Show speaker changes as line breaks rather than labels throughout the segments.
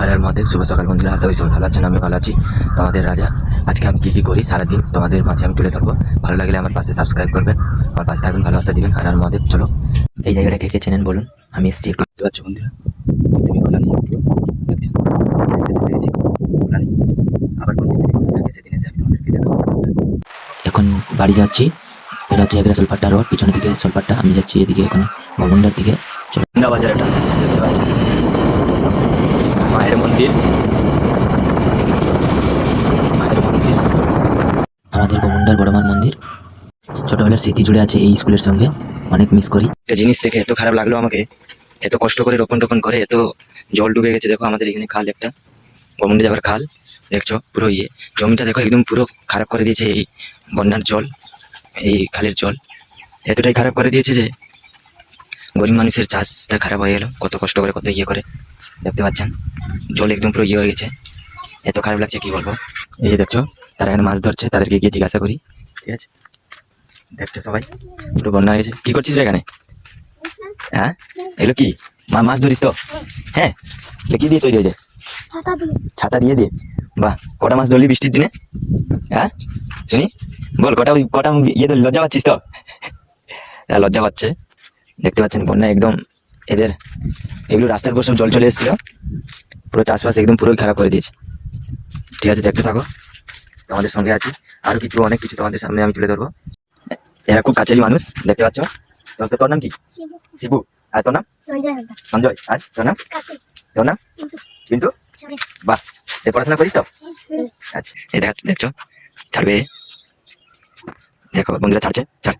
হর হর মহাদেব। শুভ সকাল বন্ধুরা, আশা করি সবাই ভালো আছেন। আমি ভালো আছি। তোমাদের রাজা আজকে আমি কী করি সারাদিন তোমাদের মাঝে আমি তুলে ধরবো। ভালো লাগলে আমার পাশে সাবস্ক্রাইব করবেন, আমার পাশে থাকবেন, ভালোবাসা দিবেন। হর হর মহাদেব। চলো, এই জায়গাটা কে কে চেনেন বলুন। আমি এসেছি একটু, দেখতে পাচ্ছ বন্ধুরা, তুমি কল্যাণী দেখছেন, এসে গেছি কল্যাণী। আবার কোন দিন থাকে সেদিন এসে আমি তোমাদেরকে দেখাবো। এখন বাড়ি যাচ্ছি। এটা হচ্ছে এগরা সোলপাট্টা রোড, পিছনের দিকে সোলপাট্টা। আমি যাচ্ছি এদিকে এখন গভর্নর দিকে। চলো, বাজার এটা দেখতে পাচ্ছি, মায়ের মন্দির। আমাদের গোমুন্ডার বড়মার মন্দির। ছোটবেলার স্মৃতি জুড়ে আছে এই স্কুলের সঙ্গে, অনেক মিস করি। একটা জিনিস দেখে এত খারাপ লাগলো আমাকে, এত কষ্ট করে রোপণ টোপণ করে এত জল ডুবে গেছে। দেখো আমাদের এখানে খাল, একটা গোমুন্ডে যাবার খাল, দেখছো পুরো জমিটা দেখো একদম পুরো খারাপ করে দিয়েছে এই বন্যার জল। এই খালের জল এতটাই খারাপ করে দিয়েছে যে গরিব মানুষের চাষটা খারাপ হয়ে গেল। কত কষ্ট করে, কত করে, দেখতে পাচ্ছেন জল একদম পুরো হয়ে গেছে। এত খারাপ লাগছে কি বলবো। এই যে দেখছো তারা এখানে মাছ ধরছে, তাদেরকে গিয়ে জিজ্ঞাসা করি। ঠিক আছে, দেখছো সবাই পুরো বন্যা হয়ে গেছে। কি করছিস রে এখানে? হ্যাঁ, এগুলো কি মাছ ধরিস তো? হ্যাঁ, কি দিয়ে তৈরি হয়েছে? ছাতা দিয়ে দিয়ে। বাহ, কটা মাছ ধরলি বৃষ্টির দিনে? হ্যাঁ শুনি, বল কটা লজ্জা পাচ্ছিস তো? হ্যাঁ, লজ্জা পাচ্ছে। দেখতে পাচ্ছেন বন্যা একদম এদের এগুলো রাস্তার উপর সব জল চলে এসেছিল, পুরো চাষবাস একদম পুরোই খারাপ করে দিয়েছে। ঠিক আছে, দেখতে থাকো, তোমাদের সঙ্গে আছি। আরো কিছু অনেক কিছু তোমাদের সামনে আমি তুলে ধরবো। এরা খুব কাছেরই মানুষ, দেখতে পাচ্ছ। তোর নাম কি? শিবু। আর তোর নাম? সঞ্জয়। আর তোর নাম? তোর নাম? পিন্টু। বাহ, পড়াশোনা করিস তো? আচ্ছা, এই দেখছো ছাড়বে, দেখো বন্ধুরা ছাড়ছে, ছাড়।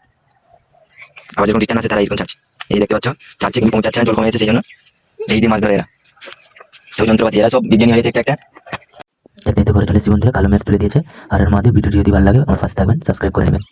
আবার যখন রিটার্ন আসে তারা এইরকম ছাড়ছে। এই দেখতে পাচ্ছ ছাড়ছে, কিন্তু পৌঁছাচ্ছে না, জল কমে যাচ্ছে, সেই জন্য এই দিয়ে মাছ ধরে এরা। সব যন্ত্রপাতি, এরা সব বিজ্ঞানী হয়েছে একটা একটা। দেখতে দেখতে ঘরে চলে এসেছি বন্ধুরা, কালো মেঘ তুলে দিয়েছে। আর এর মধ্যে ভিডিওটি যদি ভালো লাগে আমার পাশে থাকবেন, সাবস্ক্রাইব করে নেবেন।